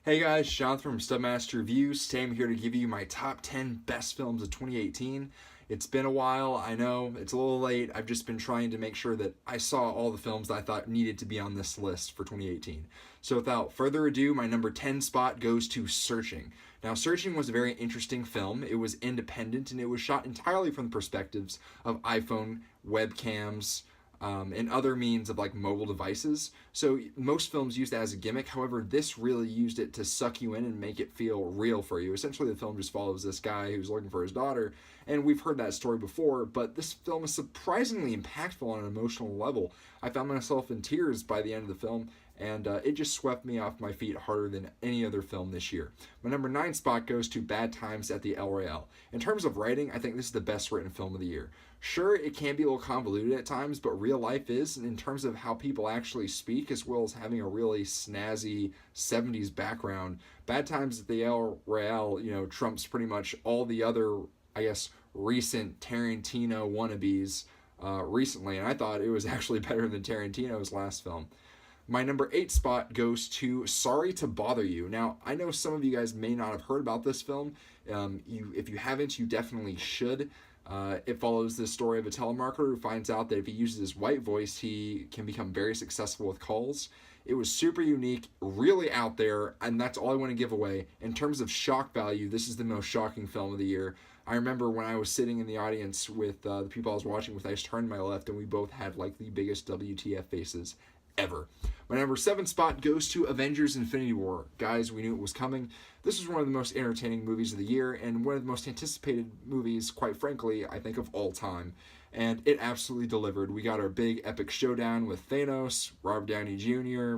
Hey guys, Jonathan from Stub Reviews. Today I'm here to give you my top 10 best films of 2018. It's been a while, I know, it's a little late. I've just been trying to make sure that I saw all the films that I thought needed to be on this list for 2018. So without further ado, my number 10 spot goes to Searching. Now, Searching was a very interesting film. It was independent and it was shot entirely from the perspectives of iPhone webcams, and other means of like mobile devices. So most films use that as a gimmick. However, this really used it to suck you in and make it feel real for you. Essentially, the film just follows this guy who's looking for his daughter, and we've heard that story before, but this film is surprisingly impactful on an emotional level. I found myself in tears by the end of the film, and it just swept me off my feet harder than any other film this year. My number 9 spot goes to Bad Times at the El Royale. In terms of writing, I think this is the best written film of the year. Sure, it can be a little convoluted at times, but real life is, in terms of how people actually speak, as well as having a really snazzy 70s background. Bad Times at the El Royale, trumps pretty much all the other, I guess, recent Tarantino wannabes recently, and I thought it was actually better than Tarantino's last film. My number 8 spot goes to Sorry to Bother You. Now, I know some of you guys may not have heard about this film. If you haven't, you definitely should. It follows the story of a telemarketer who finds out that if he uses his white voice, he can become very successful with calls. It was super unique, really out there, and that's all I want to give away. In terms of shock value, this is the most shocking film of the year. I remember when I was sitting in the audience with the people I was watching with, I just turned to my left, and we both had like the biggest WTF faces ever. My number 7 spot goes to Avengers Infinity War. Guys, we knew it was coming. This was one of the most entertaining movies of the year and one of the most anticipated movies, quite frankly, I think, of all time. And it absolutely delivered. We got our big epic showdown with Thanos, Robert Downey Jr.,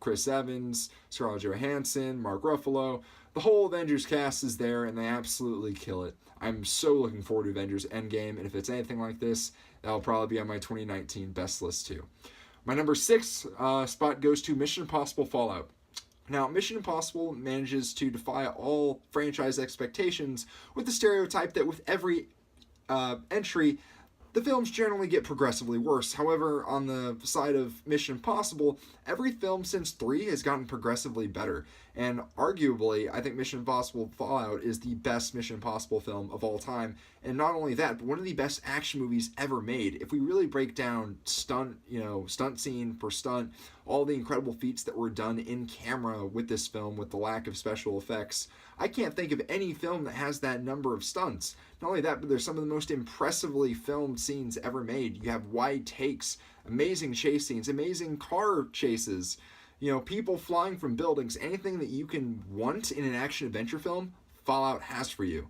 Chris Evans, Scarlett Johansson, Mark Ruffalo. The whole Avengers cast is there and they absolutely kill it. I'm so looking forward to Avengers Endgame, and if it's anything like this, that'll probably be on my 2019 best list too. My number 6 spot goes to Mission Impossible Fallout. Now, Mission Impossible manages to defy all franchise expectations with the stereotype that with every entry, the films generally get progressively worse. However, on the side of Mission Impossible, every film since 3 has gotten progressively better. And arguably, I think Mission Impossible Fallout is the best Mission Impossible film of all time. And not only that, but one of the best action movies ever made. If we really break down stunt scene per stunt, all the incredible feats that were done in camera with this film, with the lack of special effects, I can't think of any film that has that number of stunts. Not only that, but there's some of the most impressively filmed scenes ever made. You have wide takes, amazing chase scenes, amazing car chases, people flying from buildings. Anything that you can want in an action-adventure film, Fallout has for you.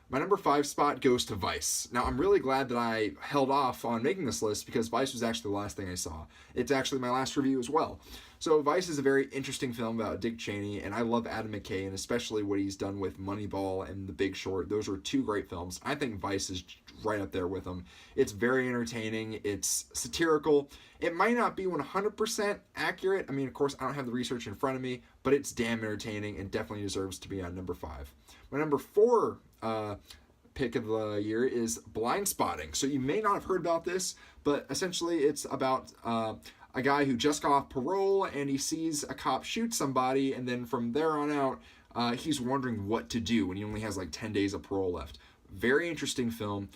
My number 5 spot goes to Vice. Now, I'm really glad that I held off on making this list because Vice was actually the last thing I saw. It's actually my last review as well. So Vice is a very interesting film about Dick Cheney, and I love Adam McKay, and especially what he's done with Moneyball and The Big Short. Those are 2 great films. I think Vice is right up there with them. It's very entertaining. It's satirical. It might not be 100% accurate. I mean, of course, I don't have the research in front of me, but it's damn entertaining and definitely deserves to be on number 5. My number 4 pick of the year is Blind Spotting. So you may not have heard about this, but essentially it's about a guy who just got off parole and he sees a cop shoot somebody, and then from there on out, he's wondering what to do when he only has like 10 days of parole left. Very interesting film.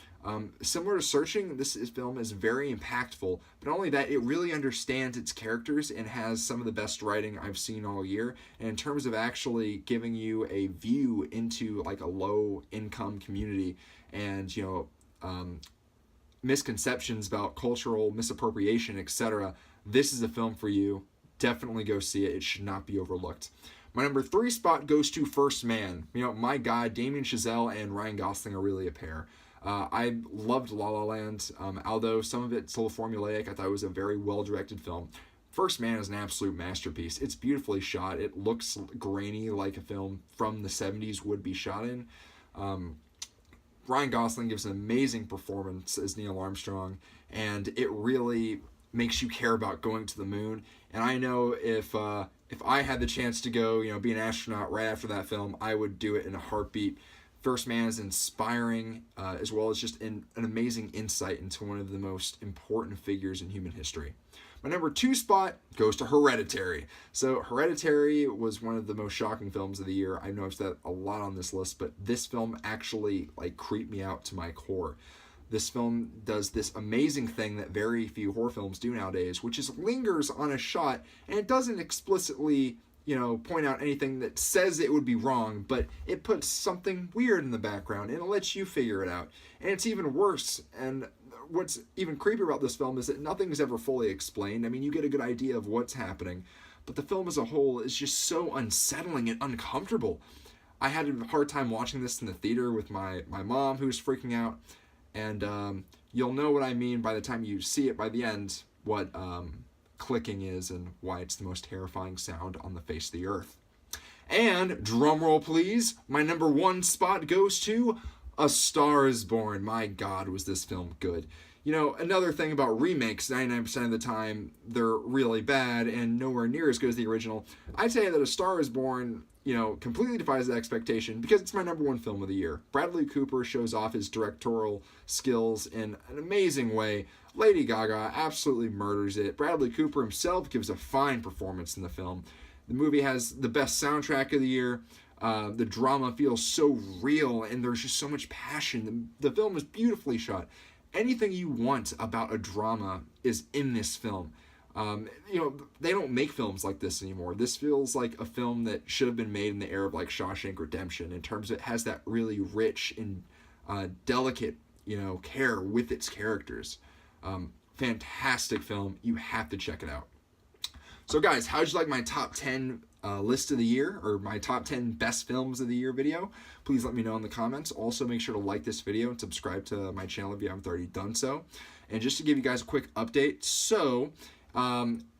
Similar to Searching, this film is very impactful, but not only that, it really understands its characters and has some of the best writing I've seen all year. And in terms of actually giving you a view into like a low income community and, misconceptions about cultural misappropriation, etc., this is a film for you. Definitely go see it. It should not be overlooked. My number 3 spot goes to First Man. My God, Damien Chazelle and Ryan Gosling are really a pair. I loved La La Land, although some of it's a little formulaic. I thought it was a very well-directed film. First Man is an absolute masterpiece. It's beautifully shot. It looks grainy like a film from the 70s would be shot in. Ryan Gosling gives an amazing performance as Neil Armstrong, and it really makes you care about going to the moon. And I know if I had the chance to go, be an astronaut right after that film, I would do it in a heartbeat. First Man is inspiring, as well as just an amazing insight into one of the most important figures in human history. My number 2 spot goes to Hereditary. So Hereditary was one of the most shocking films of the year. I know I've said a lot on this list, but this film actually like creeped me out to my core. This film does this amazing thing that very few horror films do nowadays, which is lingers on a shot, and it doesn't explicitly, point out anything that says it would be wrong, but it puts something weird in the background, and it lets you figure it out. And it's even worse, and what's even creepier about this film is that nothing's ever fully explained. I mean, you get a good idea of what's happening, but the film as a whole is just so unsettling and uncomfortable. I had a hard time watching this in the theater with my mom, who was freaking out, and you'll know what I mean by the time you see it by the end, what clicking is and why it's the most terrifying sound on the face of the earth. And, drumroll please, my number 1 spot goes to A Star Is Born. My God, was this film good. Another thing about remakes, 99% of the time, they're really bad and nowhere near as good as the original. I'd say that A Star Is Born, completely defies the expectation because it's my number 1 film of the year. Bradley Cooper shows off his directorial skills in an amazing way. Lady Gaga absolutely murders it. Bradley Cooper himself gives a fine performance in the film. The movie has the best soundtrack of the year. The drama feels so real, and there's just so much passion. The film is beautifully shot. Anything you want about a drama is in this film. They don't make films like this anymore. This feels like a film that should have been made in the era of like Shawshank Redemption, in terms of it has that really rich and delicate, care with its characters. Fantastic film. You have to check it out. So guys, how'd you like my top 10 list of the year, or my top 10 best films of the year video? Please let me know in the comments. Also, make sure to like this video and subscribe to my channel if you haven't already done so. And just to give you guys a quick update, so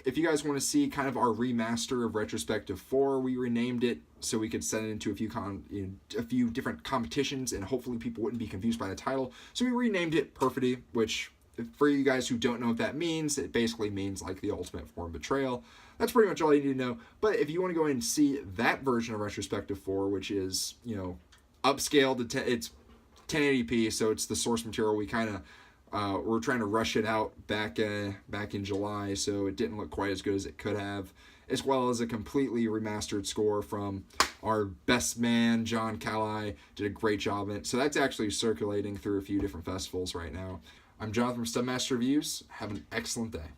if you guys want to see kind of our remaster of Retrospective 4, we renamed it so we could send it into a few different competitions, and hopefully people wouldn't be confused by the title. So we renamed it Perfidy, which, for you guys who don't know what that means, it basically means like the ultimate form of betrayal. That's pretty much all you need to know. But if you want to go and see that version of Retrospective 4, which is, upscaled to it's 1080p, so it's the source material. We kind of we're trying to rush it out back in July, so it didn't look quite as good as it could have, as well as a completely remastered score from our best man, John Calai. Did a great job in it. So that's actually circulating through a few different festivals right now. I'm Jonathan from Stub Reviews. Have an excellent day.